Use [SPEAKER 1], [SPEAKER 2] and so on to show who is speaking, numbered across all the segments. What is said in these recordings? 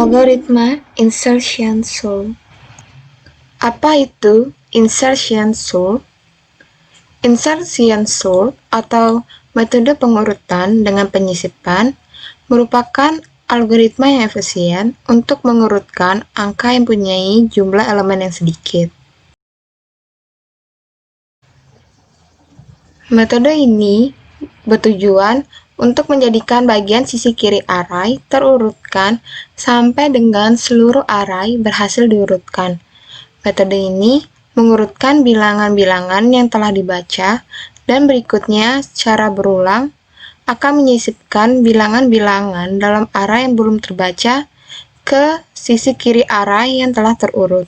[SPEAKER 1] Algoritma insertion sort. Apa itu insertion sort? Insertion sort atau metode pengurutan dengan penyisipan merupakan algoritma yang efisien untuk mengurutkan angka yang mempunyai jumlah elemen yang sedikit. Metode ini bertujuan untuk menjadikan bagian sisi kiri array terurutkan sampai dengan seluruh array berhasil diurutkan. Metode ini mengurutkan bilangan-bilangan yang telah dibaca dan berikutnya secara berulang akan menyisipkan bilangan-bilangan dalam array yang belum terbaca ke sisi kiri array yang telah terurut.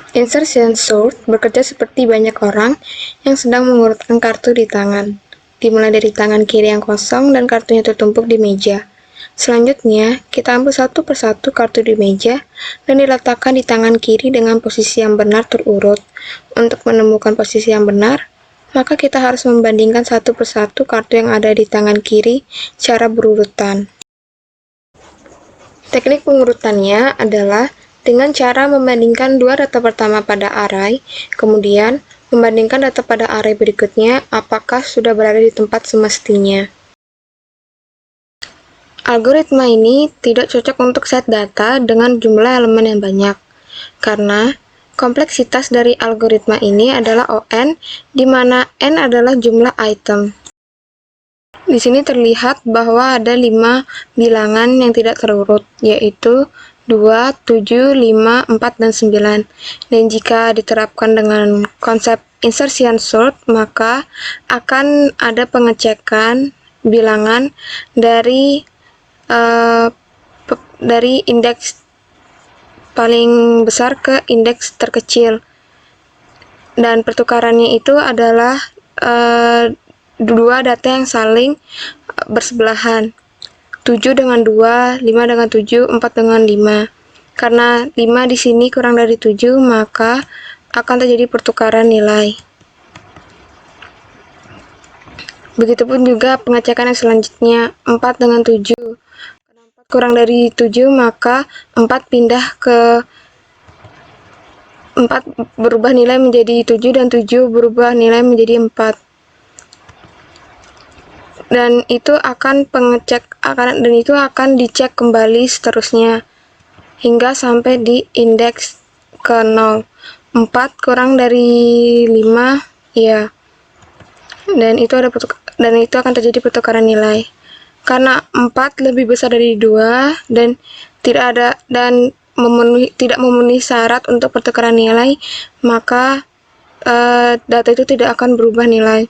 [SPEAKER 1] Insertion sort bekerja seperti banyak orang yang sedang mengurutkan kartu di tangan, dimulai dari tangan kiri yang kosong dan kartunya tertumpuk di meja. Selanjutnya, kita ambil satu persatu kartu di meja dan diletakkan di tangan kiri dengan posisi yang benar terurut. Untuk menemukan posisi yang benar, maka kita harus membandingkan satu persatu kartu yang ada di tangan kiri secara berurutan. Teknik pengurutannya adalah dengan cara membandingkan dua data pertama pada array, kemudian membandingkan data pada array berikutnya apakah sudah berada di tempat semestinya. Algoritma ini tidak cocok untuk set data dengan jumlah elemen yang banyak, karena kompleksitas dari algoritma ini adalah ON, di mana N adalah jumlah item. Di sini terlihat bahwa ada 5 bilangan yang tidak terurut, yaitu 2, 7, 5, 4, dan 9. Dan jika diterapkan dengan konsep insertion sort, maka akan ada pengecekan bilangan dari indeks paling besar ke indeks terkecil. Dan pertukarannya itu adalah dua data yang saling bersebelahan. 7 dengan 2, 5 dengan 7, 4 dengan 5. Karena 5 di sini kurang dari 7, maka akan terjadi pertukaran nilai. Begitupun juga pengecekan yang selanjutnya, 4 dengan 7. Karena 4 kurang dari 7, maka 4 pindah ke 4 berubah nilai menjadi 7 dan 7 berubah nilai menjadi 4. Dan itu akan dicek kembali seterusnya hingga sampai di indeks ke 0. 4 kurang dari 5, ya. Dan itu akan terjadi pertukaran nilai. Karena 4 lebih besar dari 2 dan tidak memenuhi syarat untuk pertukaran nilai, maka data itu tidak akan berubah nilai.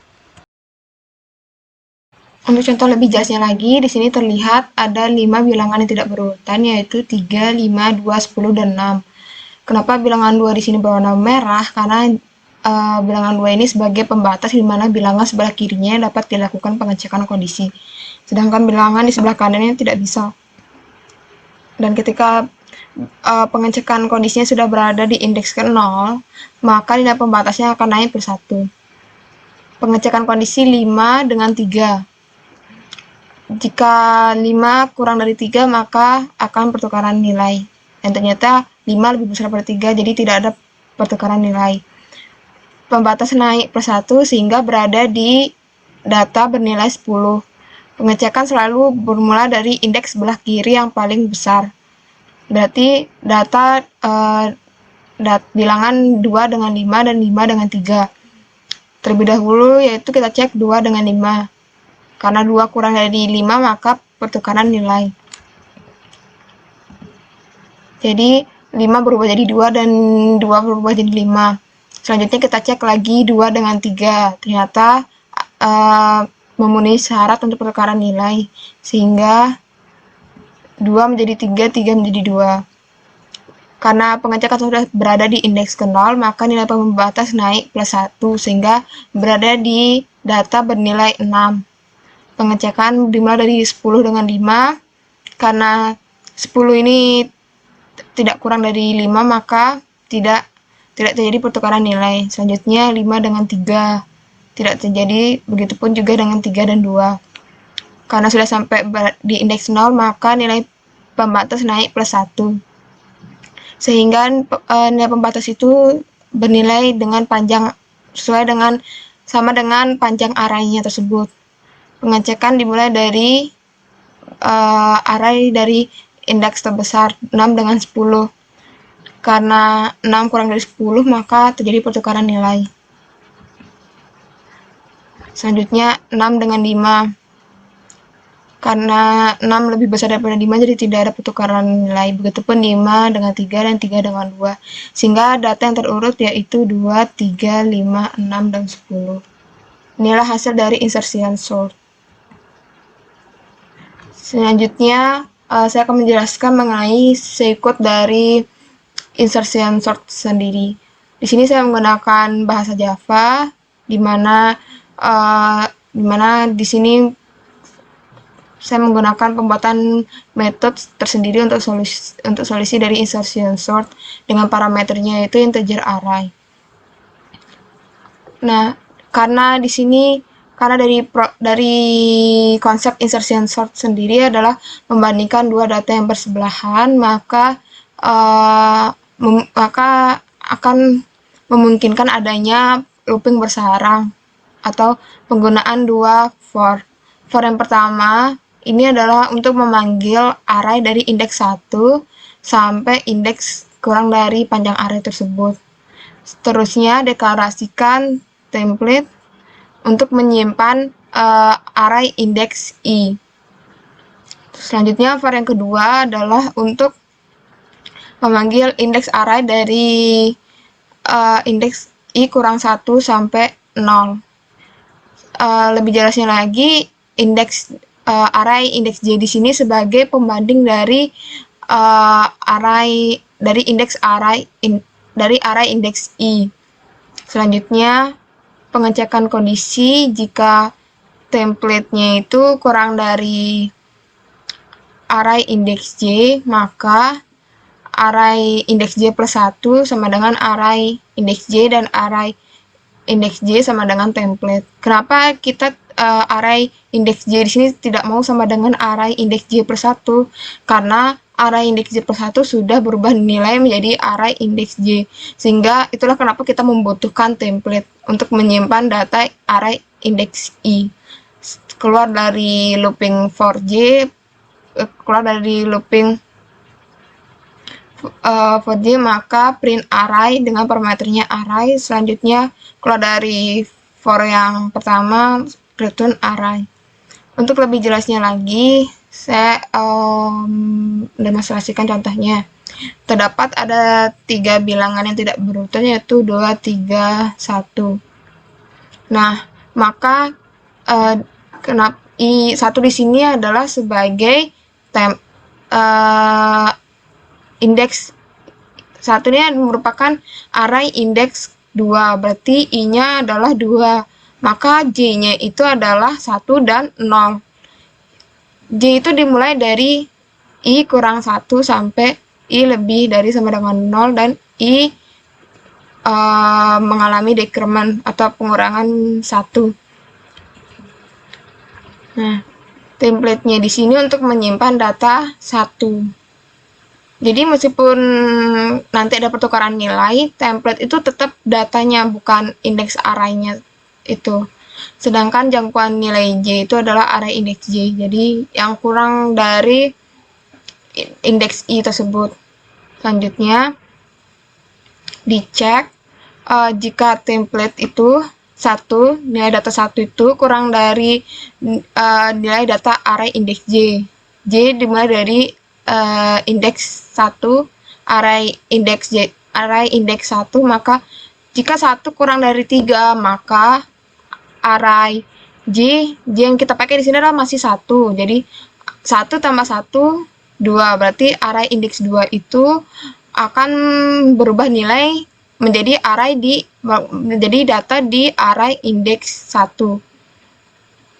[SPEAKER 1] Untuk contoh lebih jelasnya lagi, di sini terlihat ada 5 bilangan yang tidak berurutan, yaitu 3, 5, 2, 10, dan 6. Kenapa bilangan 2 di sini berwarna merah? Karena bilangan 2 ini sebagai pembatas di mana bilangan sebelah kirinya dapat dilakukan pengecekan kondisi. Sedangkan bilangan di sebelah kanannya tidak bisa. Dan ketika pengecekan kondisinya sudah berada di indeks ke 0, maka nilai pembatasnya akan naik per 1. Pengecekan kondisi 5 dengan 3. Jika 5 kurang dari 3, maka akan pertukaran nilai. Dan ternyata 5 lebih besar dari 3, jadi tidak ada pertukaran nilai. Pembatas naik per 1 sehingga berada di data bernilai 10. Pengecekan selalu bermula dari indeks sebelah kiri yang paling besar. Berarti data bilangan 2 dengan 5 dan 5 dengan 3. Terlebih dahulu yaitu kita cek 2 dengan 5. Karena 2 kurang dari 5, maka pertukaran nilai. Jadi 5 berubah jadi 2 dan 2 berubah jadi 5. Selanjutnya kita cek lagi 2 dengan 3. Ternyata memenuhi syarat untuk pertukaran nilai. Sehingga 2 menjadi 3, 3 menjadi 2. Karena pengecekan sudah berada di indeks ke 0, maka nilai pembatas naik plus 1, sehingga berada di data bernilai 6. Pengecekan dimulai dari 10 dengan 5, karena 10 ini tidak kurang dari 5, maka tidak terjadi pertukaran nilai. Selanjutnya 5 dengan 3 tidak terjadi, begitupun juga dengan 3 dan 2. Karena sudah sampai di indeks 0, maka nilai pembatas naik plus 1. Sehingga nilai pembatas itu bernilai dengan panjang sesuai dengan sama dengan panjang arraynya tersebut. Pengecekan dimulai dari array dari indeks terbesar 6 dengan 10. Karena 6 kurang dari 10, maka terjadi pertukaran nilai. Selanjutnya 6 dengan 5. Karena 6 lebih besar daripada 5, jadi tidak ada pertukaran nilai. Begitupun 5 dengan 3 dan 3 dengan 2. Sehingga data yang terurut yaitu 2, 3, 5, 6, dan 10. Inilah hasil dari insertion sort. Selanjutnya, saya akan menjelaskan mengenai sekut dari insertion sort sendiri. Di sini saya menggunakan bahasa Java, di mana di sini saya menggunakan pembuatan metode tersendiri untuk solusi dari insertion sort dengan parameternya yaitu integer array. Nah, karena di sini dari konsep insertion sort sendiri adalah membandingkan dua data yang bersebelahan, maka akan memungkinkan adanya looping bersarang atau penggunaan dua for. For yang pertama ini adalah untuk memanggil array dari indeks 1 sampai indeks kurang dari panjang array tersebut. Seterusnya deklarasikan template untuk menyimpan array indeks i. Selanjutnya for yang kedua adalah untuk memanggil indeks array dari indeks i kurang 1 sampai 0. Lebih jelasnya lagi, array indeks j di sini sebagai pembanding dari array dari indeks array dari array indeks i. Selanjutnya pengecekan kondisi jika template-nya itu kurang dari array indeks j, maka array indeks j plus 1 sama dengan array indeks j dan array indeks j sama dengan template. Kenapa kita array indeks j di sini tidak mau sama dengan array indeks j plus 1? Karena array indeks j plus 1 sudah berubah nilai menjadi array indeks j. Sehingga itulah kenapa kita membutuhkan template untuk menyimpan data array indeks i. Keluar dari looping for j, keluar dari looping for j, maka print array dengan parameternya array. Selanjutnya keluar dari for yang pertama, return array. Untuk lebih jelasnya lagi, saya demonstrasikan contohnya. Terdapat ada 3 bilangan yang tidak berurutan, yaitu 2, 3, 1. Nah, maka i1 di sini adalah sebagai indeks 1 ini merupakan array indeks 2, berarti i-nya adalah 2, maka j-nya itu adalah 1 dan 0. J itu dimulai dari i kurang 1 sampai i lebih dari sama dengan 0 dan i mengalami decrement atau pengurangan 1. Nah, template-nya di sini untuk menyimpan data 1. Jadi meskipun nanti ada pertukaran nilai, template itu tetap datanya, bukan indeks array-nya itu. Sedangkan jangkauan nilai j itu adalah array indeks j. Jadi yang kurang dari indeks i tersebut. Selanjutnya dicek jika template itu nilai data 1 itu kurang dari nilai data array indeks j. J dimulai dari indeks 1, array indeks 1, maka jika 1 kurang dari 3, maka array j yang kita pakai di sini adalah masih 1. Jadi 1 tambah 1 2, berarti array indeks 2 itu akan berubah nilai menjadi data di array indeks 1.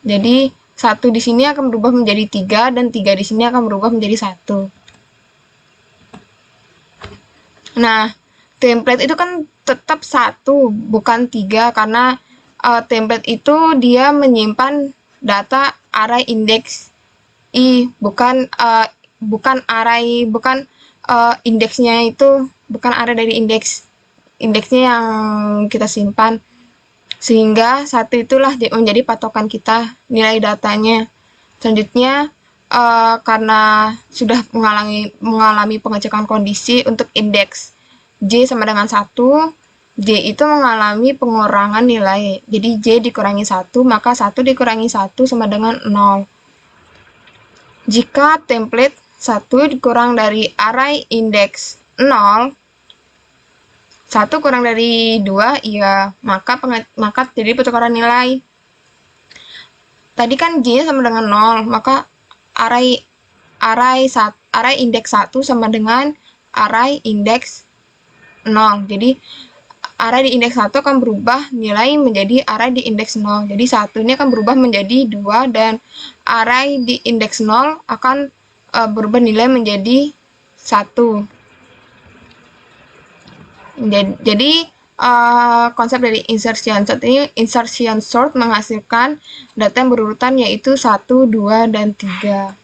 [SPEAKER 1] Jadi 1 di sini akan berubah menjadi 3 dan 3 di sini akan berubah menjadi 1. Nah, template itu kan tetap 1, bukan 3, karena template itu dia menyimpan data array indeks I, bukan indeksnya itu bukan array dari indeksnya yang kita simpan, sehingga satu itulah menjadi patokan kita nilai datanya. Selanjutnya karena sudah mengalami pengecekan kondisi untuk indeks J sama dengan 1, J itu mengalami pengurangan nilai. Jadi J dikurangi 1, maka 1 dikurangi 1 sama dengan 0. Jika template 1 dikurang dari array indeks 0, 1 kurang dari 2, iya, maka jadi pertukaran nilai. Tadi kan J sama dengan 0, maka array indeks 1 sama dengan array indeks 0. Jadi array di indeks 1 akan berubah nilai menjadi array di indeks 0. Jadi 1 ini akan berubah menjadi 2 dan array di indeks 0 akan berubah nilai menjadi 1. Jadi konsep dari insertion sort menghasilkan data yang berurutan yaitu 1, 2, dan 3.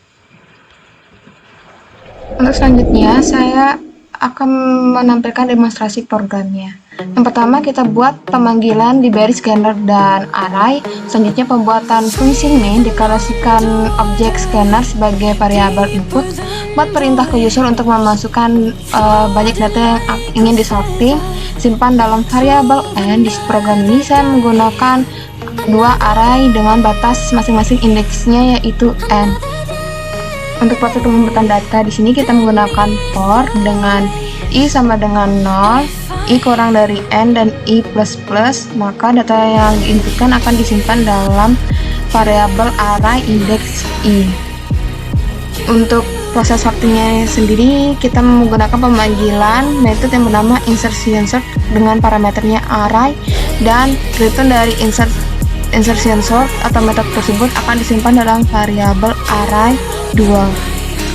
[SPEAKER 1] Untuk selanjutnya saya akan menampilkan demonstrasi programnya. Yang pertama kita buat pemanggilan library scanner dan array. Selanjutnya pembuatan fungsi main, deklarasikan objek scanner sebagai variabel input. Buat perintah ke user untuk memasukkan banyak data yang ingin disorting. Simpan dalam variabel n. Di program ini saya menggunakan dua array dengan batas masing-masing indeksnya yaitu n. Untuk proses pembuatan data di sini kita menggunakan for dengan i sama dengan 0, i kurang dari n dan i plus plus, maka data yang diinputkan akan disimpan dalam variabel array indeks i. Untuk proses sortingnya sendiri kita menggunakan pemanggilan metode yang bernama insertion sort dengan parameternya array, dan return dari insertion sort atau metode tersebut akan disimpan dalam variabel array 2.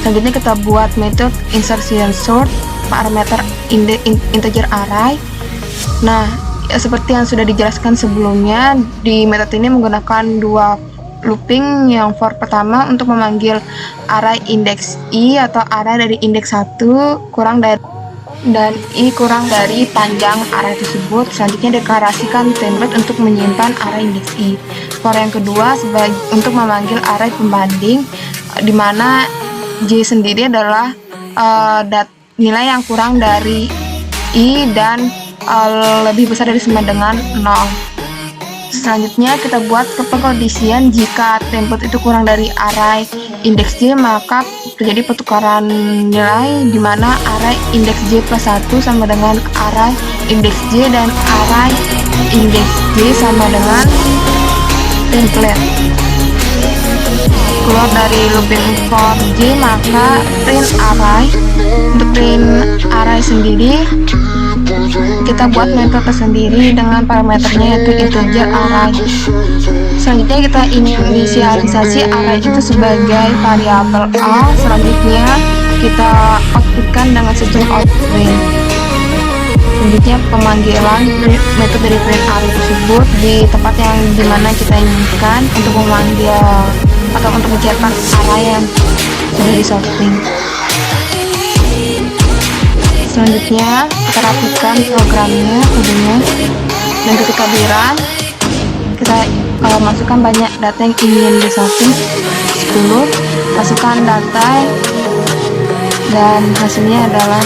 [SPEAKER 1] Selanjutnya kita buat metode insertion sort parameter integer array. Nah, seperti yang sudah dijelaskan sebelumnya, di metode ini menggunakan dua looping. Yang for pertama untuk memanggil array indeks i atau array dari indeks 1 kurang dari dan i kurang dari panjang array tersebut. Selanjutnya deklarasikan template untuk menyimpan array indeks i. For yang kedua untuk memanggil array pembanding, di mana J sendiri adalah nilai yang kurang dari i dan lebih besar dari sama dengan 0. Selanjutnya kita buat pengkondisian jika template itu kurang dari array indeks J, maka terjadi pertukaran nilai di mana array indeks J plus 1 sama dengan array indeks J dan array indeks J sama dengan template. Keluar dari looping for J, maka print array. Untuk print array sendiri kita buat metode tersendiri dengan parameternya yaitu integer array. Selanjutnya kita inisialisasi array itu sebagai variabel a. Selanjutnya kita outputkan dengan sistem outprint. Selanjutnya pemanggilan metode dari print array tersebut di tempat yang dimana kita inginkan untuk memanggil atau untuk mencetak array yang sudah disorting. Selanjutnya kita rapikan programnya, kodenya, dan ketika di run kita masukkan banyak data yang ingin disorting, 10, masukkan data dan hasilnya adalah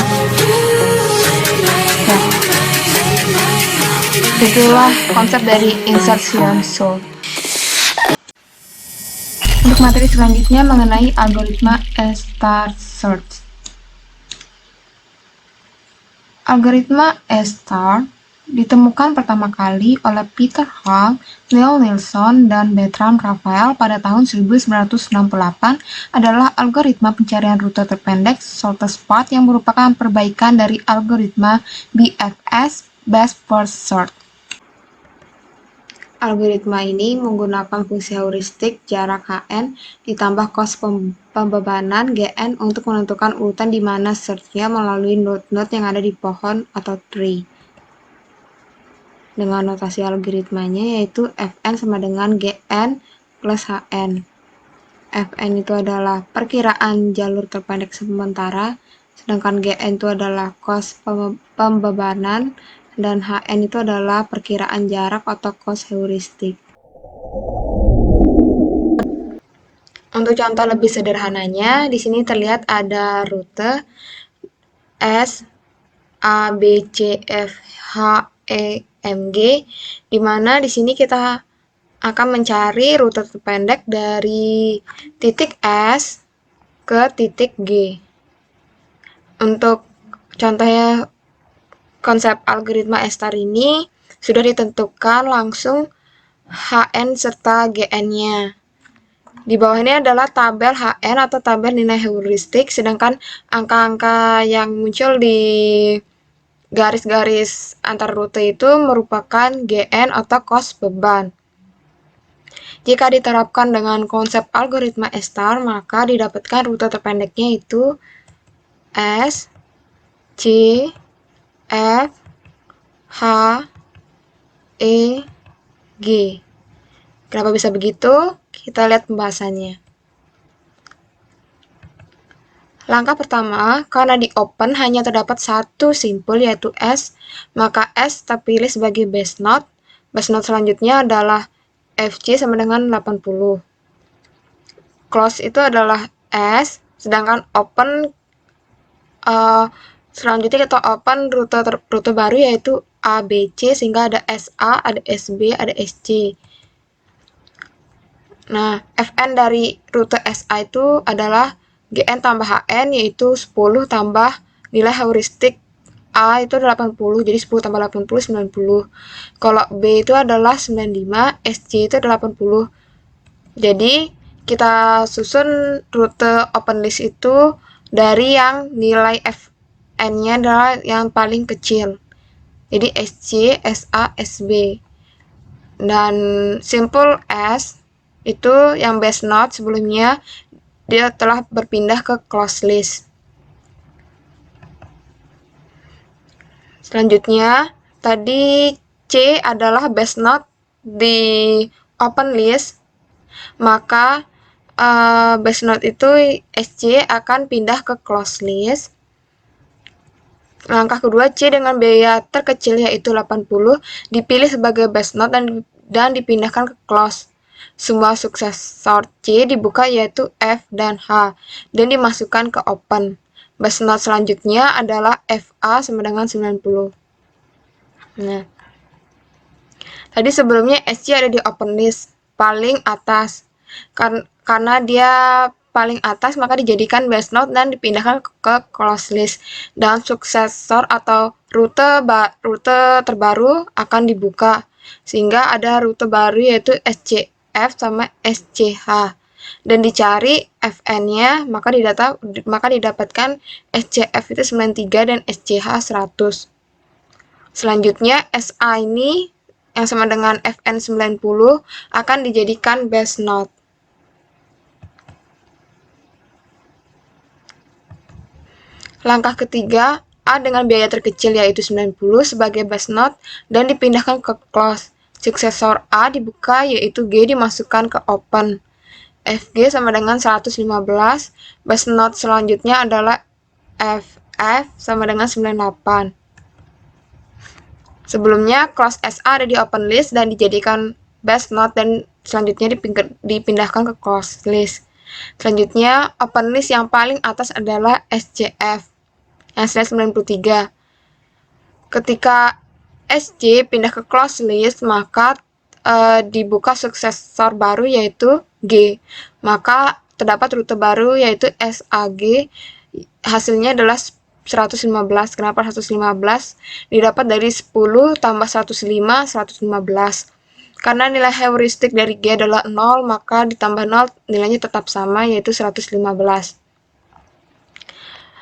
[SPEAKER 1] ya. Itulah konsep dari insertion sort. Untuk materi selanjutnya mengenai algoritma A-star search. Algoritma A-star ditemukan pertama kali oleh Peter Hall, Neil Nelson, dan Bertrand Raphael pada tahun 1968 adalah algoritma pencarian rute terpendek shortest path yang merupakan perbaikan dari algoritma BFS, Best First Search. Algoritma ini menggunakan fungsi heuristik jarak Hn ditambah kos pembebanan Gn untuk menentukan urutan di mana search-nya melalui node-node yang ada di pohon atau tree. Dengan notasi algoritmanya yaitu Fn sama dengan Gn plus Hn. Fn itu adalah perkiraan jalur terpendek sementara, sedangkan Gn itu adalah kos pembebanan, dan Hn itu adalah perkiraan jarak atau kos heuristik. Untuk contoh lebih sederhananya, di sini terlihat ada rute S A B C F H E M G, di mana di sini kita akan mencari rute terpendek dari titik S ke titik G. Untuk contohnya konsep algoritma S-star ini sudah ditentukan langsung Hn serta Gn-nya. Di bawah ini adalah tabel Hn atau tabel nilai heuristik, sedangkan angka-angka yang muncul di garis-garis antar rute itu merupakan Gn atau kos beban. Jika diterapkan dengan konsep algoritma S-star, maka didapatkan rute terpendeknya itu S, C, F, H, E, G. Kenapa bisa begitu? Kita lihat pembahasannya. Langkah pertama, karena di open hanya terdapat satu simpul yaitu S, maka S terpilih sebagai base node. Base node selanjutnya adalah FC sama dengan 80. Close itu adalah S, sedangkan open selanjutnya kita open rute baru yaitu ABC, sehingga ada SA, ada SB, ada SC. Nah, Fn dari rute SA itu adalah Gn tambah Hn, yaitu 10 tambah nilai heuristik A itu 80, jadi 10 tambah 80, 90. Kalau B itu adalah 95, SC itu 80. Jadi, kita susun rute open list itu dari yang nilai Fn-nya adalah yang paling kecil. Jadi, SC, SA, SB. Dan simpul S itu yang base node sebelumnya dia telah berpindah ke closed list. Selanjutnya, tadi C adalah base node di open list, maka base node itu SC akan pindah ke closed list. Langkah kedua, C dengan biaya terkecil yaitu 80 dipilih sebagai base node dan dipindahkan ke closed. Semua suksesor C dibuka yaitu F dan H dan dimasukkan ke open. Base node selanjutnya adalah FA sama dengan 90. Nah, tadi sebelumnya SC ada di open list paling atas. Karena dia paling atas maka dijadikan base node dan dipindahkan ke closed list. Dan suksesor atau rute terbaru akan dibuka sehingga ada rute baru yaitu SCF sama SCH. Dan dicari Fn-nya, maka didapatkan SCF itu 93 dan SCH 100. Selanjutnya SA ini yang sama dengan Fn 90 akan dijadikan base node. Langkah ketiga, A dengan biaya terkecil yaitu 90 sebagai base node dan dipindahkan ke close. Suksesor A dibuka yaitu G dimasukkan ke open. Fg sama dengan 115. Base node selanjutnya adalah FF sama dengan 98. Sebelumnya close SA ada di open list dan dijadikan base node dan selanjutnya dipindahkan ke close list. Selanjutnya open list yang paling atas adalah SCF yang slide 93. Ketika SC pindah ke close list, maka dibuka suksesor baru yaitu G. Maka terdapat rute baru yaitu SAG. Hasilnya adalah 115. Kenapa 115? Didapat dari 10 tambah 105, 115. Karena nilai heuristik dari G adalah 0, maka ditambah 0 nilainya tetap sama yaitu 115.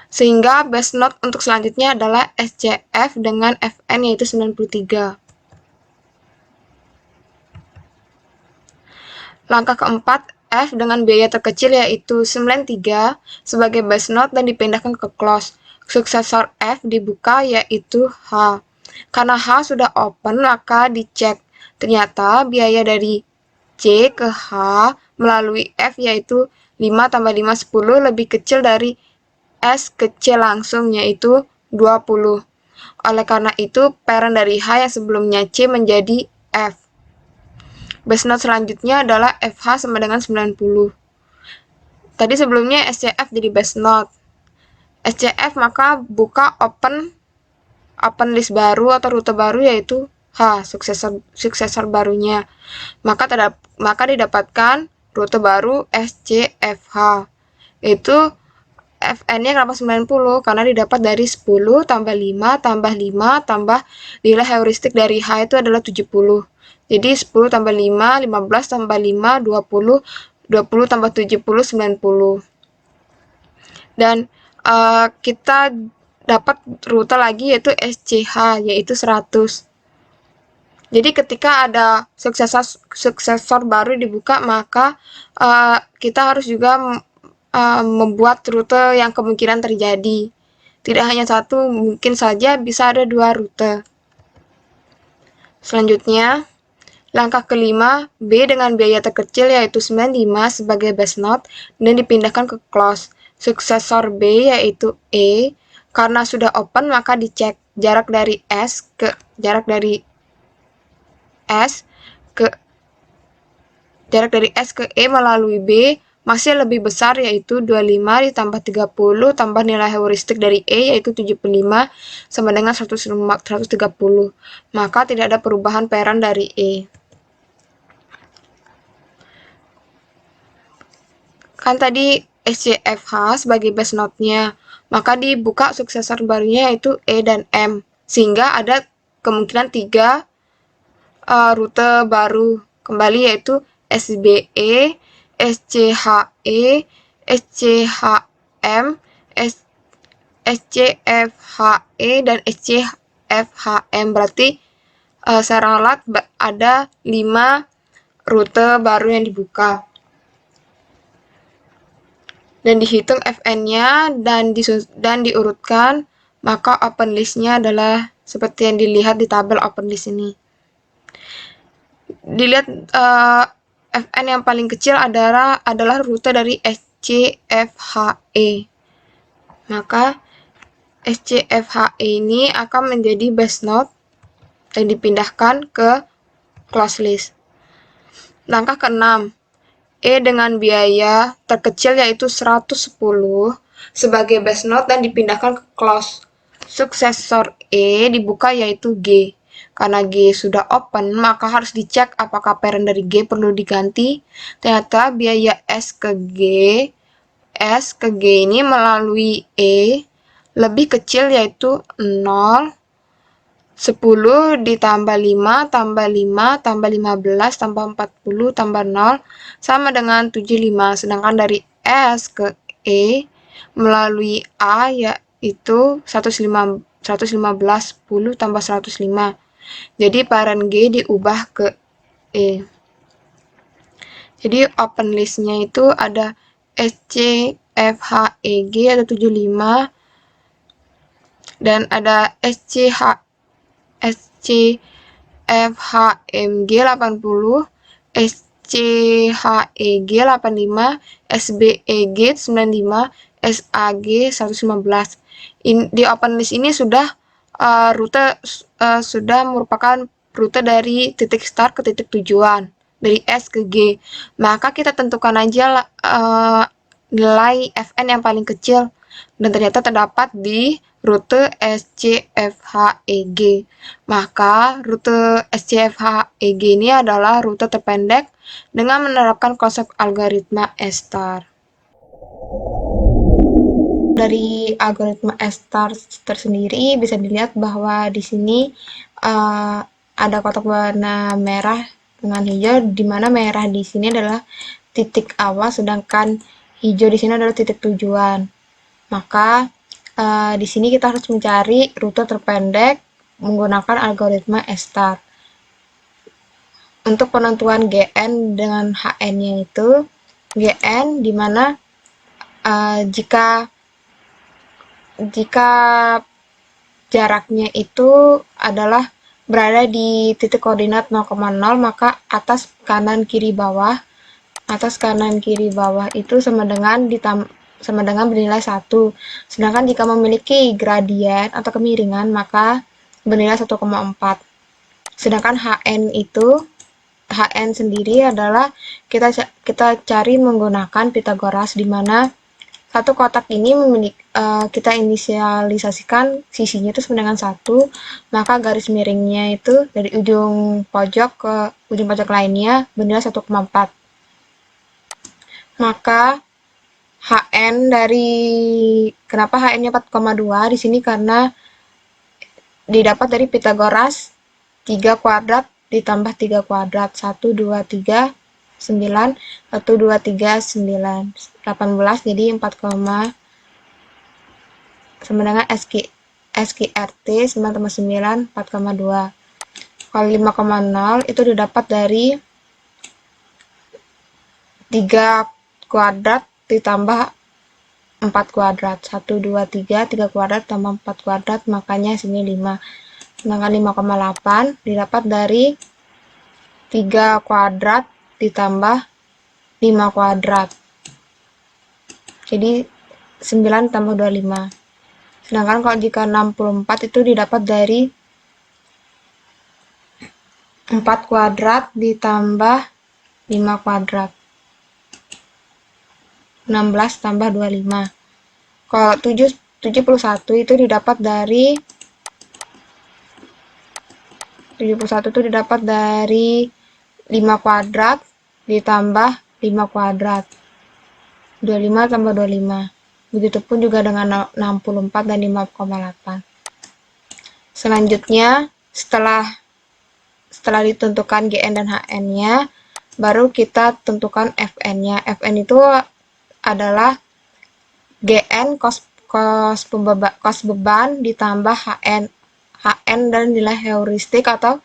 [SPEAKER 1] Sehingga base node untuk selanjutnya adalah SCF dengan Fn yaitu 93. Langkah keempat, F dengan biaya terkecil yaitu 93 sebagai base node dan dipindahkan ke close. Suksesor F dibuka yaitu H. Karena H sudah open, maka dicek. Ternyata biaya dari C ke H melalui F, yaitu 5 tambah 5, 10, lebih kecil dari S ke C langsung, yaitu 20. Oleh karena itu, parent dari H yang sebelumnya C menjadi F. Base note selanjutnya adalah FH sama dengan 90. Tadi sebelumnya SCF jadi base note. SCF maka buka open list baru atau rute baru, yaitu H, suksesor barunya. Maka didapatkan rute baru SCFH. Itu Fn-nya kenapa 90? Karena didapat dari 10 tambah 5 tambah 5 tambah nilai heuristik dari H itu adalah 70. Jadi 10 tambah 5, 15 tambah 5, 20, 20 tambah 70, 90. Dan kita dapat rute lagi yaitu SCH, yaitu 100. Jadi ketika ada suksesor baru dibuka, maka kita harus juga membuat rute yang kemungkinan terjadi. Tidak hanya satu, mungkin saja bisa ada 2 rute. Selanjutnya, langkah kelima, B dengan biaya terkecil yaitu 95 sebagai base note dan dipindahkan ke close. Suksesor B yaitu E, karena sudah open maka dicek jarak dari S ke E melalui B masih lebih besar, yaitu 25 ditambah 30 tambah nilai heuristik dari E yaitu 75 sama dengan 130. Maka tidak ada perubahan parent dari E. Kan tadi SCFH sebagai base note-nya, maka dibuka suksesor barunya yaitu E dan M, sehingga ada kemungkinan 3 rute baru kembali, yaitu SBE, SCHE, SCHM, SCFHE, dan SCFHM. Berarti secara alat ada 5 rute baru yang dibuka. Dan dihitung Fn-nya dan diurutkan, maka open list-nya adalah seperti yang dilihat di tabel open list ini. Dilihat Fn yang paling kecil adalah rute dari SCFHE. Maka SCFHE ini akan menjadi base note dan dipindahkan ke close list. Langkah ke-6, E dengan biaya terkecil yaitu 110 sebagai base note dan dipindahkan ke close. Suksesor E dibuka yaitu G. Karena G sudah open, maka harus dicek apakah parent dari G perlu diganti. Ternyata biaya S ke G ini melalui E lebih kecil, yaitu 0, 10 ditambah 5 tambah 5 tambah 15 tambah 40 tambah 0 sama dengan 75. Sedangkan dari S ke E melalui A yaitu 115, 10 tambah 105. Jadi parent G diubah ke E. Jadi open list-nya itu ada SCFHEG ada 75 dan ada SCFHMG 80, SCHEG 85, SBEG 95, SAG 115. Di open list ini sudah sudah merupakan rute dari titik start ke titik tujuan dari S ke G. Maka kita tentukan aja nilai Fn yang paling kecil, dan ternyata terdapat di rute SCFHEG. Maka rute SCFHEG ini adalah rute terpendek dengan menerapkan konsep algoritma S-star. Dari algoritma S-star tersendiri bisa dilihat bahwa di sini ada kotak warna merah dengan hijau, di mana merah di sini adalah titik awal, sedangkan hijau di sini adalah titik tujuan. Maka di sini kita harus mencari rute terpendek menggunakan algoritma S-star. Untuk penentuan GN dengan HN-nya itu GN di mana jika jaraknya itu adalah berada di titik koordinat 0,0, maka atas kanan kiri bawah itu sama dengan bernilai 1. Sedangkan jika memiliki gradien atau kemiringan, maka bernilai 1,4. Sedangkan Hn sendiri adalah kita cari menggunakan Pitagoras, di mana satu kotak ini kita inisialisasikan sisinya itu sama dengan 1, maka garis miringnya itu dari ujung pojok ke ujung pojok lainnya bernilai 1,4. Maka kenapa Hn-nya 4,2 di sini, karena didapat dari Pitagoras 3 kuadrat ditambah 3 kuadrat, 1, 2, 3, 9, 1, 2, 3, 9, 18, jadi 4, sama dengan SQRT 9 tambah 9, 4,2. Kalau 5,0 itu didapat dari 3 kuadrat ditambah 4 kuadrat, 1, 2, 3, 3 kuadrat tambah 4 kuadrat, makanya sini 5. Sedangkan 5,8 didapat dari 3 kuadrat ditambah 5 kuadrat, jadi 9 tambah 25. Sedangkan kalau jika 64 itu didapat dari 4 kuadrat ditambah 5 kuadrat, 16 tambah 25. Kalau 71 itu didapat dari 5 kuadrat ditambah 5 kuadrat, 25 tambah 25. Begitupun juga dengan 64 dan 5,8. Selanjutnya, setelah ditentukan Gn dan Hn-nya, baru kita tentukan Fn-nya. Fn itu adalah Gn cos beban ditambah Hn dan nilai heuristik atau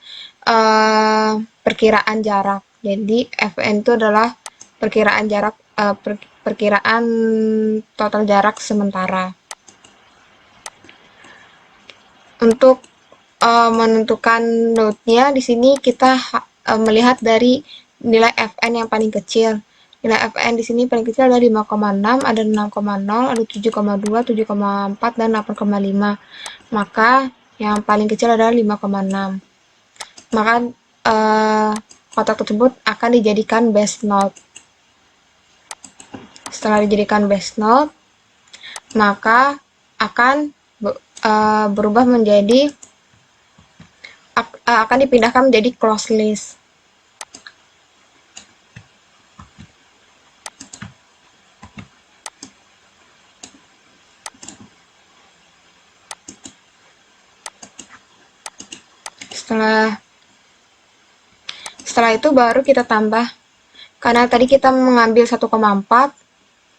[SPEAKER 1] perkiraan jarak. Jadi Fn itu adalah perkiraan total jarak sementara. Untuk menentukan node-nya, di sini kita melihat dari nilai Fn yang paling kecil. Nilai Fn di sini paling kecil ada 5,6, ada 6,0, ada 7,2, 7,4, dan 8,5. Maka yang paling kecil adalah 5,6. Maka kotak tersebut akan dijadikan base node. Setelah dijadikan base node, maka akan berubah menjadi akan dipindahkan menjadi closed list. Setelah itu baru kita tambah, karena tadi kita mengambil 1,4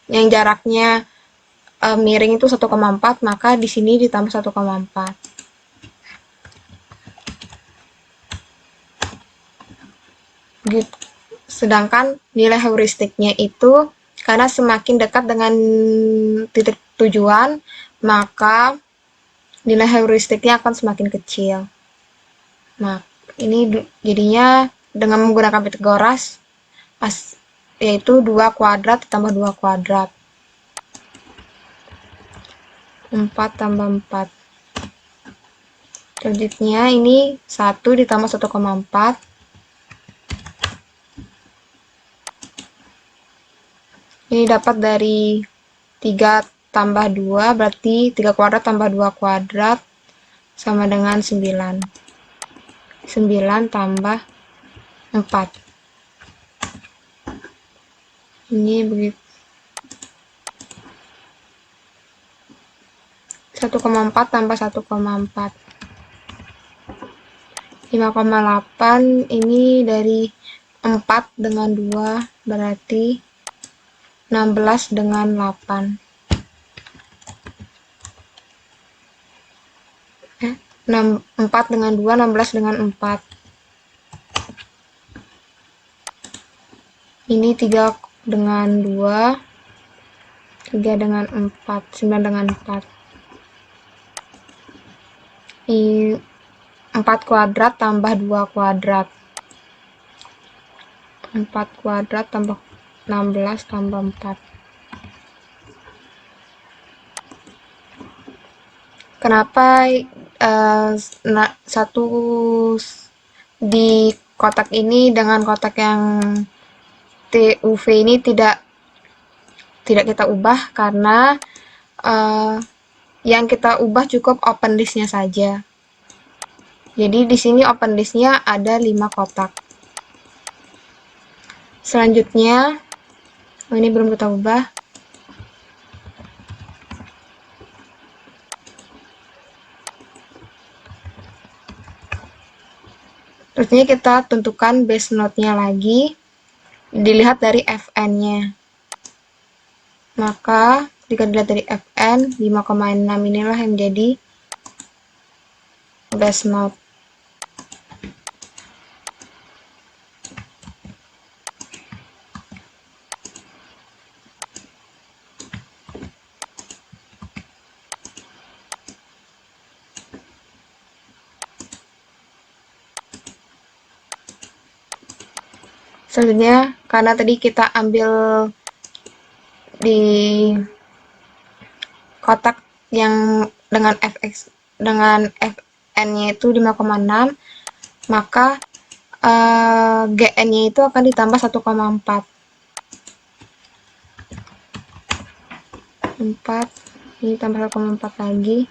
[SPEAKER 1] yang jaraknya miring itu 1,4, maka di sini ditambah 1,4. Sedangkan nilai heuristiknya itu karena semakin dekat dengan titik tujuan, maka nilai heuristiknya akan semakin kecil. Nah, ini jadinya dengan menggunakan Pitagoras, yaitu 2 kuadrat ditambah 2 kuadrat. 4 tambah 4. Selanjutnya ini 1 ditambah 1,4. Ini dapat dari 3 tambah 2, berarti 3 kuadrat tambah 2 kuadrat sama dengan 9. 9 tambah 4. Ini begitu. 1,4 tambah 1,4. 5,8 ini dari 4 dengan 2 berarti 16 dengan 8. 4 dengan 2, 16 dengan 4. Ini 3 dengan 2, 3 dengan 4, 9 dengan 4. Ini 4 kuadrat tambah 2 kuadrat. 4 kuadrat tambah 16 tambah 4. Kenapa satu di kotak ini dengan kotak yang TUV ini tidak kita ubah? Karena yang kita ubah cukup open listnya saja. Jadi di sini open listnya ada 5 kotak. Selanjutnya, ini belum kita ubah. Terusnya kita tentukan base node-nya lagi, dilihat dari Fn-nya. Maka jika dilihat dari Fn, 5,6 inilah yang menjadi base node. Selanjutnya, karena tadi kita ambil di kotak yang dengan Fn-nya itu 5,6, maka Gn-nya itu akan ditambah 1,4. 4, ini tambah 1,4 lagi.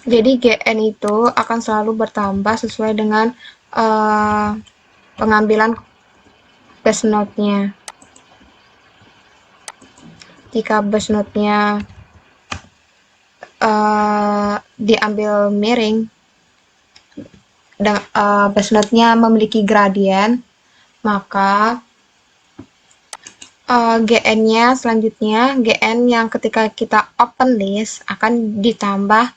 [SPEAKER 1] Jadi Gn itu akan selalu bertambah sesuai dengan pengambilan base node-nya. Jika base node-nya diambil miring, base node-nya memiliki gradien, maka Gn-nya selanjutnya, Gn yang ketika kita open list akan ditambah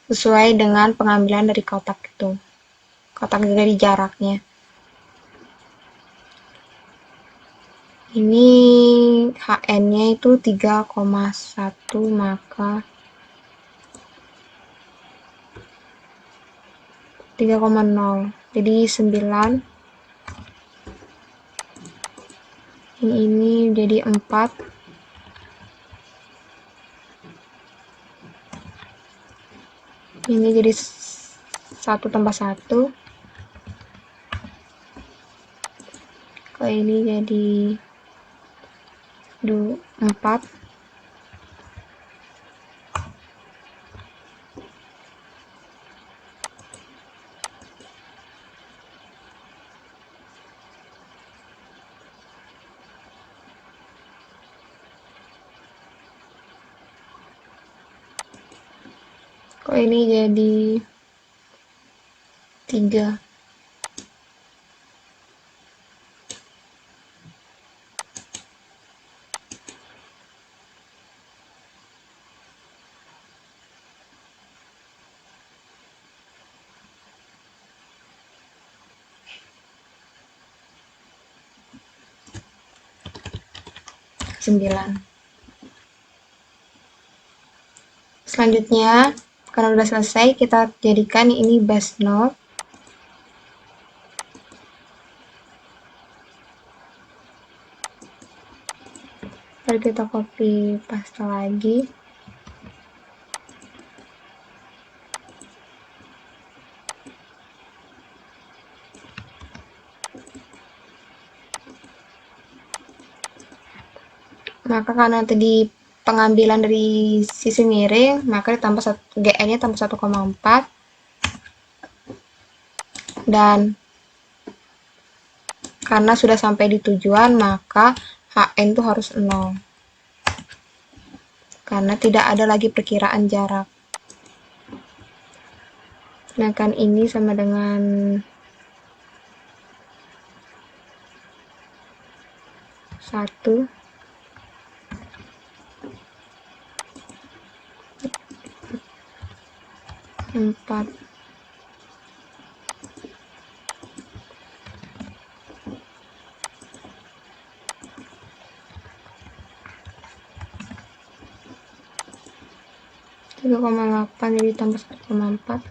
[SPEAKER 1] sesuai dengan pengambilan dari kotak itu, kotak dari jaraknya. Ini Hn-nya itu 3,1, maka 3,0, jadi 9. Ini jadi 4. Ini jadi 1 tambah 1. Kalau ini jadi 4. Kok ini jadi 3. Selanjutnya, karena udah selesai, kita jadikan ini base node. Lalu kita copy paste lagi. Maka karena tadi pengambilan dari sisi miring, maka ditambah Gn-nya tambah 1,4. Dan karena sudah sampai di tujuan, maka Hn itu harus 0. Karena tidak ada lagi perkiraan jarak. Sedangkan ini sama dengan 1. 4. 3,8 jadi tambah 1,4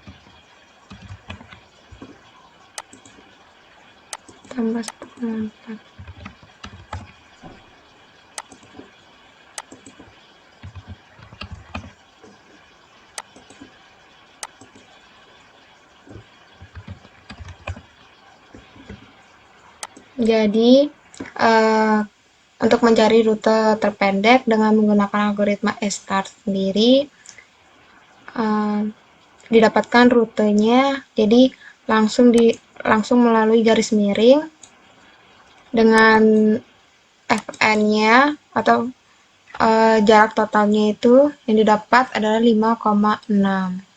[SPEAKER 1] tambah 1,4. Jadi untuk mencari rute terpendek dengan menggunakan algoritma S-start sendiri, didapatkan rutenya jadi langsung melalui garis miring dengan fn-nya atau jarak totalnya itu yang didapat adalah 5,6.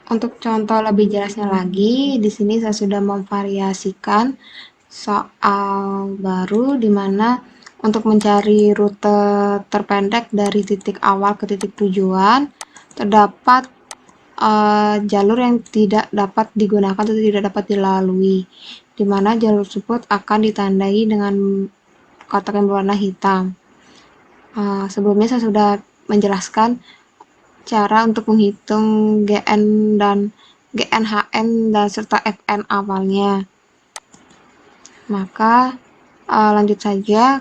[SPEAKER 1] Untuk contoh lebih jelasnya lagi, di sini saya sudah memvariasikan soal baru di mana untuk mencari rute terpendek dari titik awal ke titik tujuan terdapat jalur yang tidak dapat digunakan atau tidak dapat dilalui, di mana jalur tersebut akan ditandai dengan kotak yang berwarna hitam. Sebelumnya saya sudah menjelaskan cara untuk menghitung GN dan GNHN dan serta FN awalnya. Maka lanjut saja,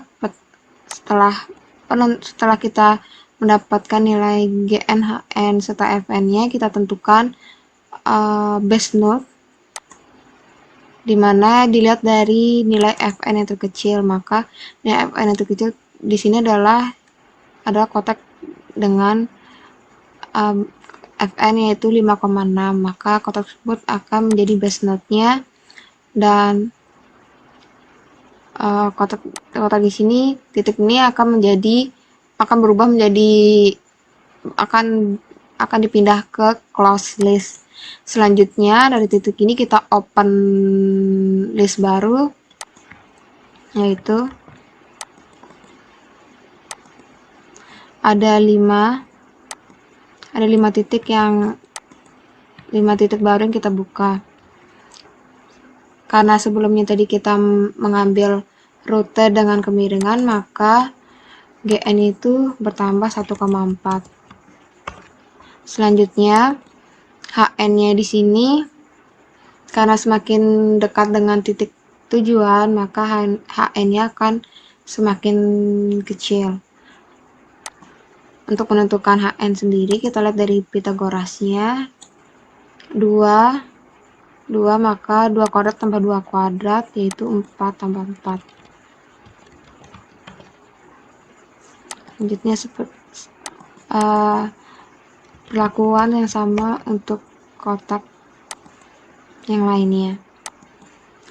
[SPEAKER 1] setelah kita mendapatkan nilai GNHN serta FN-nya, kita tentukan base node, dimana dilihat dari nilai FN yang terkecil. Maka nilai FN yang terkecil di sini adalah kotak dengan FN yaitu 5,6, maka kotak tersebut akan menjadi base node-nya, dan kotak di sini, titik ini akan berubah menjadi akan dipindah ke close list. Selanjutnya dari titik ini kita open list baru, yaitu ada 5 titik baru yang kita buka. Karena sebelumnya tadi kita mengambil rute dengan kemiringan, maka GN itu bertambah 1,4. Selanjutnya HN-nya di sini karena semakin dekat dengan titik tujuan, maka HN-nya akan semakin kecil. Untuk menentukan HN sendiri, kita lihat dari Pitagorasnya. 2, maka 2 kuadrat tambah 2 kuadrat, yaitu 4 tambah 4. Selanjutnya perlakuan yang sama untuk kotak yang lainnya.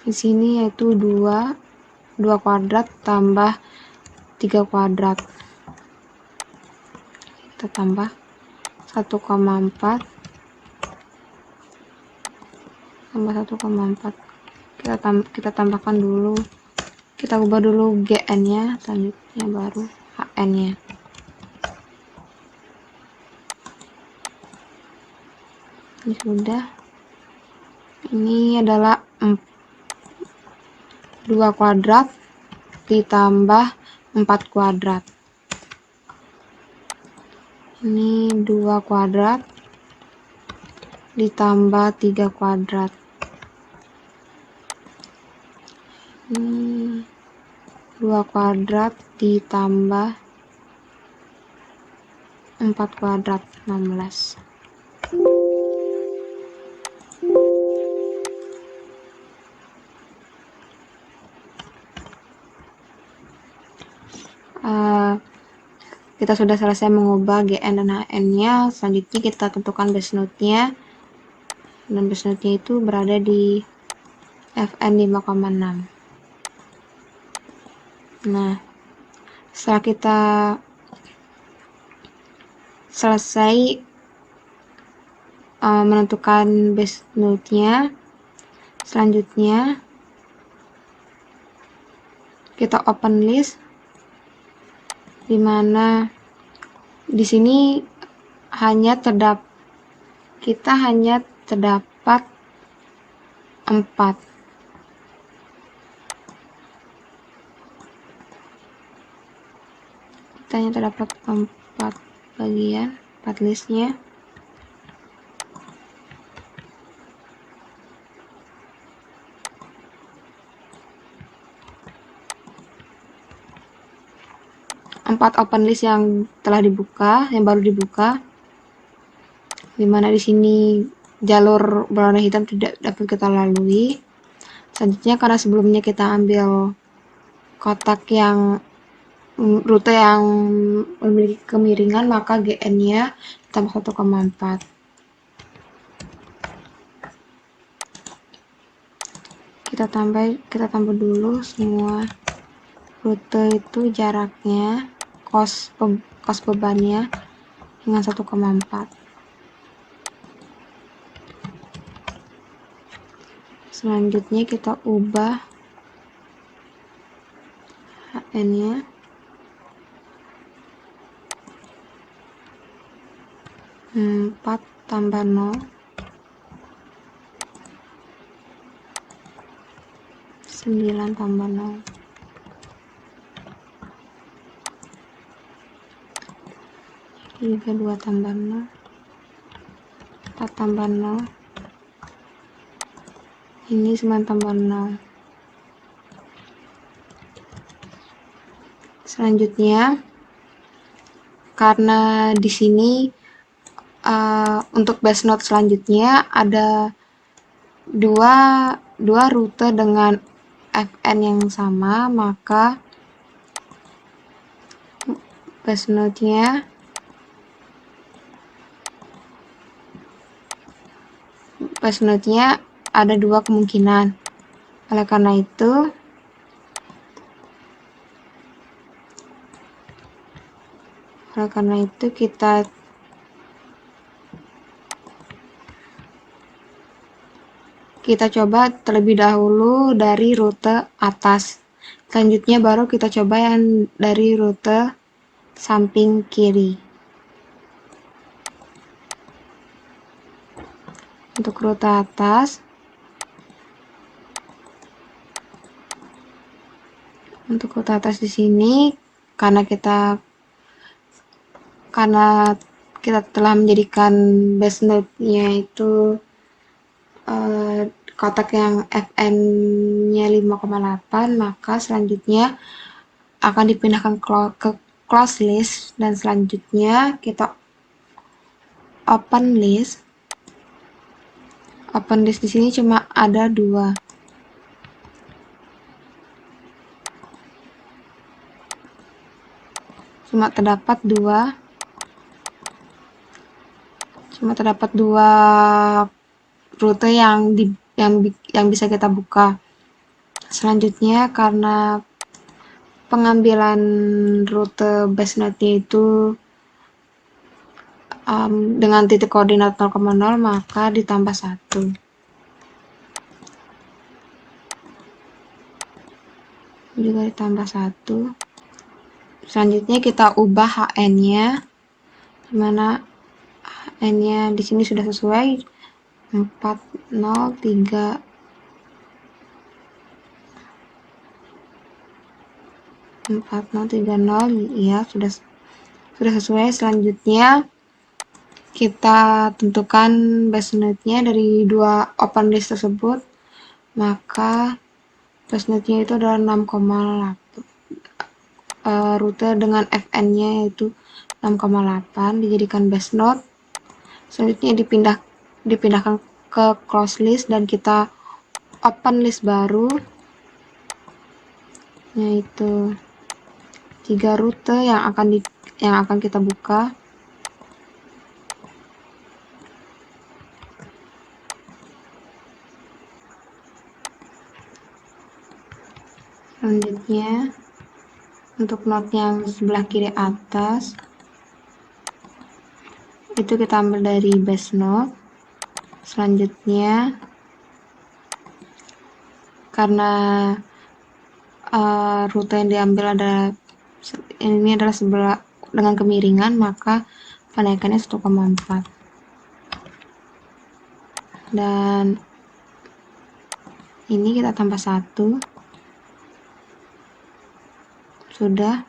[SPEAKER 1] Di sini yaitu 2 kuadrat tambah 3 kuadrat. Kita tambah 1,4 tambah 1,4. Kita tambahkan dulu, kita ubah dulu GN-nya, selanjutnya baru HN-nya. Ini sudah. Ini adalah 2 kuadrat ditambah 4 kuadrat. Ini 2 kuadrat ditambah 3 kuadrat. Ini 2 kuadrat ditambah 4 kuadrat, 16. Kita sudah selesai mengubah GN dan HN-nya. Selanjutnya kita tentukan base node-nya, dan base node-nya itu berada di FN 5,6. Nah, setelah kita selesai menentukan base node-nya, selanjutnya kita open list, dimana di sini kita hanya terdapat 4. Datanya terdapat 4 bagian, 4 listnya. Empat open list yang telah dibuka, yang baru dibuka, dimana di sini jalur berwarna hitam tidak dapat kita lalui. Selanjutnya, karena sebelumnya kita ambil kotak yang rute yang memiliki kemiringan, maka GN-nya tambah 1,4. Kita tambah dulu semua rute itu jaraknya, kos bebannya dengan 1,4. Selanjutnya kita ubah HN-nya. 4 tambah 0, 9 tambah 0, 2 tambah 0, 4 tambah 0, ini 9 tambah 0. Selanjutnya, karena di sini untuk base node selanjutnya ada dua rute dengan FN yang sama, maka base node-nya ada 2 kemungkinan. Oleh karena itu kita coba terlebih dahulu dari rute atas. Selanjutnya baru kita coba yang dari rute samping kiri. Untuk rute atas, di sini karena kita telah menjadikan base node-nya itu kotak yang FN-nya 5,8, maka selanjutnya akan dipindahkan ke close list, dan selanjutnya kita open list. Open list di sini cuma ada 2. Cuma terdapat dua rute yang bisa kita buka. Selanjutnya, karena pengambilan rute base node-nya itu dengan titik koordinat 0,0, maka ditambah 1. Juga ditambah 1. Selanjutnya kita ubah HN-nya, dimana HN-nya di sini sudah sesuai 403 4030, ya sudah sesuai. Selanjutnya kita tentukan base node-nya dari 2 open list tersebut, maka base node-nya itu adalah 6,8. Rute dengan FN-nya yaitu 6,8 dijadikan base node. Selanjutnya dipindahkan ke close list dan kita open list baru, yaitu 3 rute yang akan kita buka. Selanjutnya, untuk node yang sebelah kiri atas itu kita ambil dari base node. Selanjutnya, karena rute yang diambil adalah sebelah dengan kemiringan, maka penaikannya 1,4. Dan ini kita tambah 1. Sudah.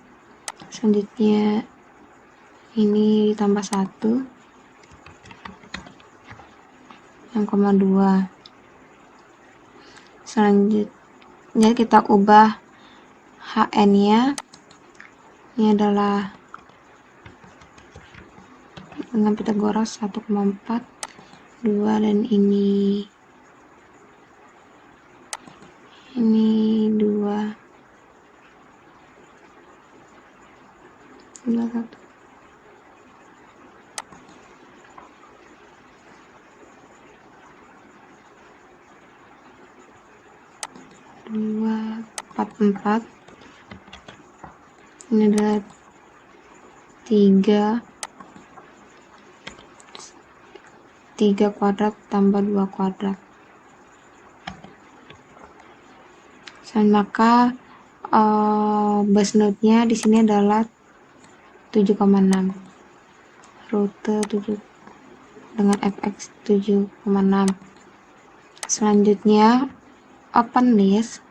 [SPEAKER 1] Selanjutnya ini ditambah 1, 6,2. Selanjutnya kita ubah HN-nya. Ini adalah dengan Pitagoras 1,4, 2, dan ini 2, 1. 2, 4. Ini adalah 3 kuadrat tambah 2 kuadrat. Maka base node-nya di sini adalah 7,6. Rute 7 dengan fx 7,6. Selanjutnya open list.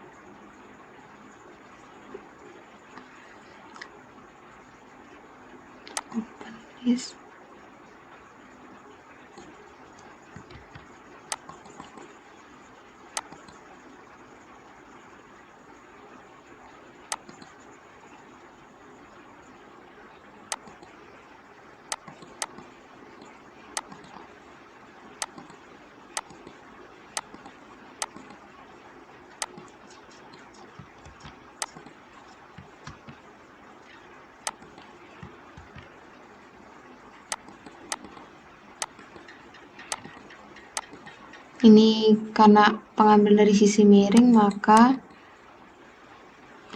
[SPEAKER 1] Ini karena pengambil dari sisi miring, maka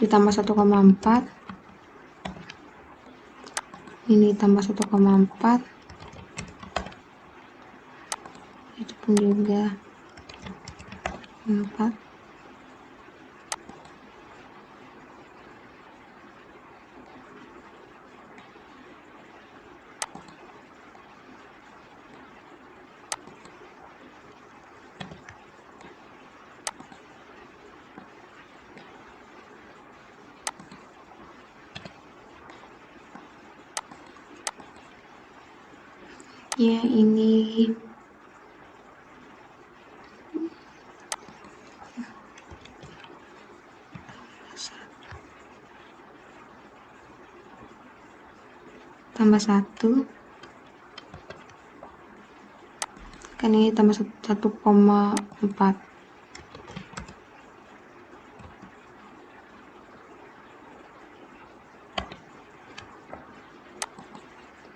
[SPEAKER 1] ditambah 1,4. Ini tambah 1,4. Itu pun juga 4. Ya, ini tambah 1. Kan ini tambah 1,4.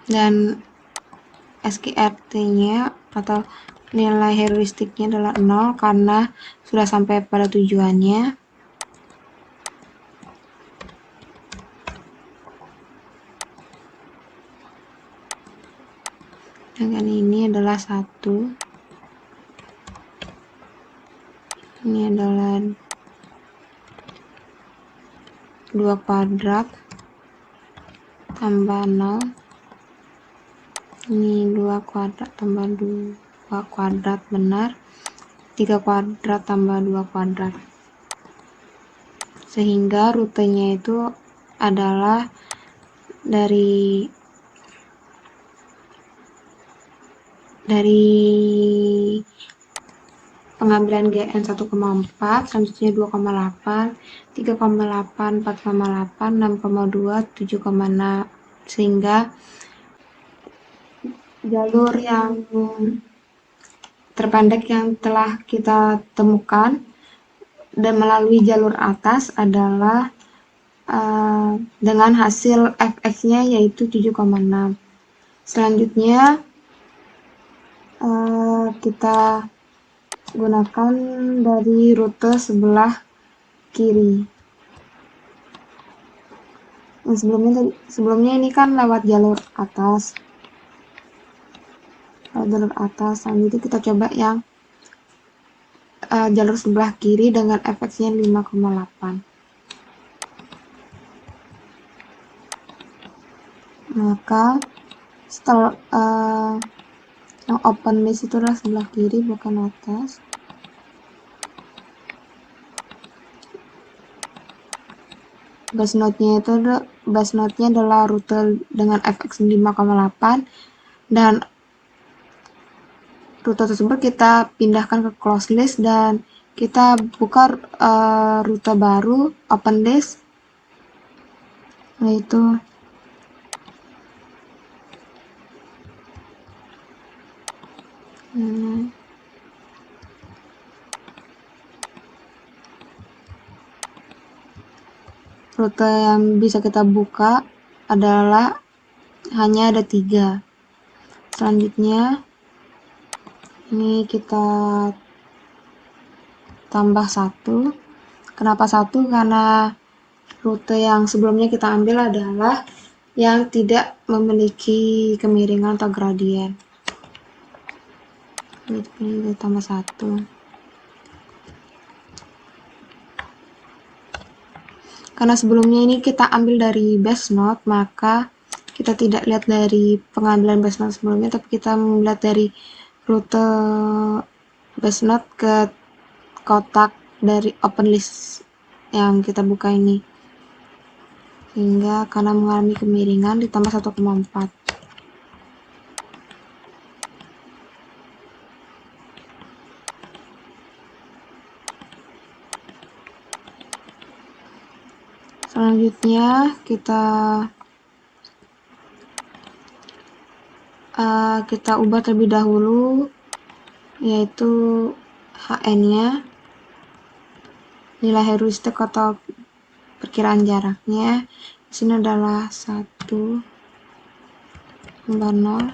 [SPEAKER 1] Dan SQRT-nya atau nilai heuristiknya adalah 0 karena sudah sampai pada tujuannya. Dan ini adalah 1. Ini adalah 2 kuadrat tambah 0. Ini 2 kuadrat tambah 2 kuadrat, benar. 3 kuadrat tambah 2 kuadrat. Sehingga rutenya itu adalah dari pengambilan GN 1,4, selanjutnya 2,8, 3,8, 4,8, 6,2, 7,6, sehingga jalur yang terpendek yang telah kita temukan dan melalui jalur atas adalah dengan hasil fx-nya yaitu 7,6. Selanjutnya kita gunakan dari rute sebelah kiri. Yang sebelumnya ini kan lewat jalur atas. Selanjutnya kita coba yang jalur sebelah kiri dengan fx-nya 5,8. Maka setelah yang open list itu adalah sebelah kiri bukan atas. Base note-nya adalah rute dengan fx 5,8 dan rute tersebut kita pindahkan ke close list dan kita buka rute baru open list, yaitu rute yang bisa kita buka adalah hanya ada 3. Selanjutnya ini kita tambah 1. Kenapa 1? Karena rute yang sebelumnya kita ambil adalah yang tidak memiliki kemiringan atau gradien. Ini kita tambah 1. Karena sebelumnya ini kita ambil dari base note, maka kita tidak lihat dari pengambilan base note sebelumnya, tapi kita melihat dari rute base note ke kotak dari open list yang kita buka ini, sehingga karena mengalami kemiringan ditambah 1,4. Selanjutnya kita ubah terlebih dahulu, yaitu HN-nya, nilai heuristik atau perkiraan jaraknya. Di sini adalah 1 tambah 0,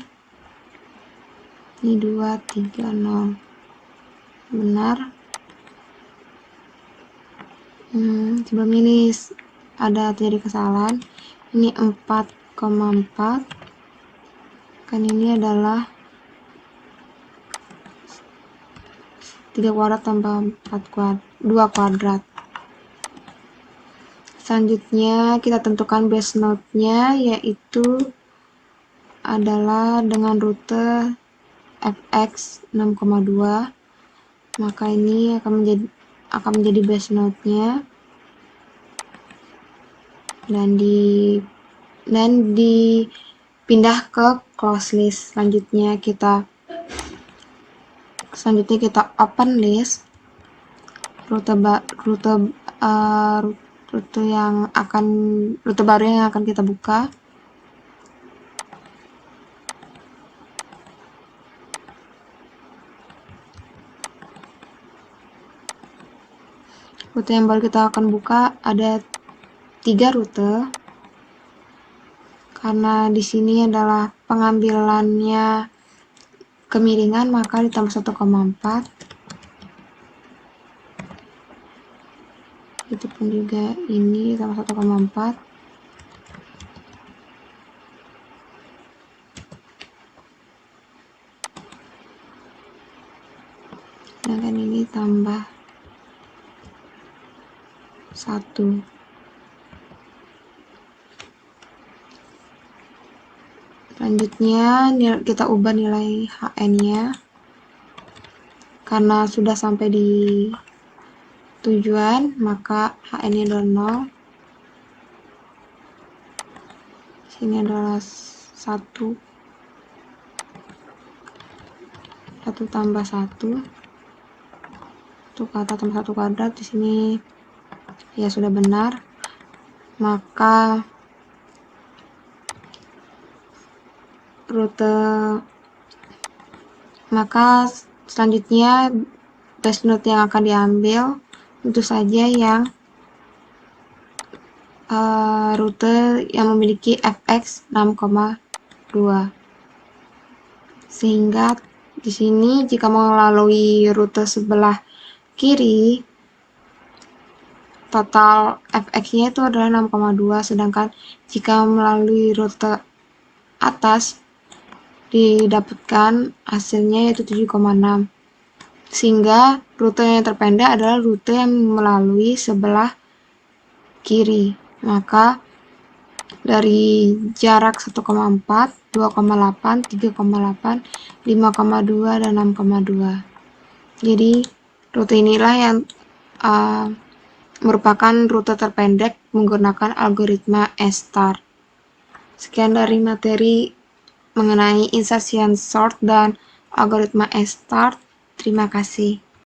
[SPEAKER 1] ini 2, 3, 0. Benar. Sebelum ini ada terjadi kesalahan. Ini 4,4. Kan ini adalah 3 kuadrat tambah 2 kuadrat. Selanjutnya kita tentukan base note-nya, yaitu adalah dengan rute fx 6,2. Maka ini akan menjadi base note-nya dan dipindah ke close list. Selanjutnya kita open list rute baru yang akan kita buka. Rute yang baru kita akan buka ada 3 rute. Karena di sini adalah pengambilannya kemiringan, maka ditambah 1,4. Itu pun juga ini ditambah 1,4. Sedangkan ini tambah 1. Selanjutnya kita ubah nilai HN-nya. Karena sudah sampai di tujuan, maka HN-nya adalah 0. Sini adalah 1 tambah 1. Itu kata tambah 1 kuadrat. Di sini ya sudah benar. Maka selanjutnya base note yang akan diambil tentu saja yang rute yang memiliki fx 6,2. Sehingga di sini jika melalui rute sebelah kiri, total fx-nya itu adalah 6,2, sedangkan jika melalui rute atas didapatkan hasilnya yaitu 7,6. Sehingga rute yang terpendek adalah rute yang melalui sebelah kiri. Maka dari jarak 1,4, 2,8, 3,8, 5,2, dan 6,2. Jadi rute inilah yang merupakan rute terpendek menggunakan algoritma S-Star. Sekian dari materi mengenai insertion sort dan algoritma S-Star. Terima kasih.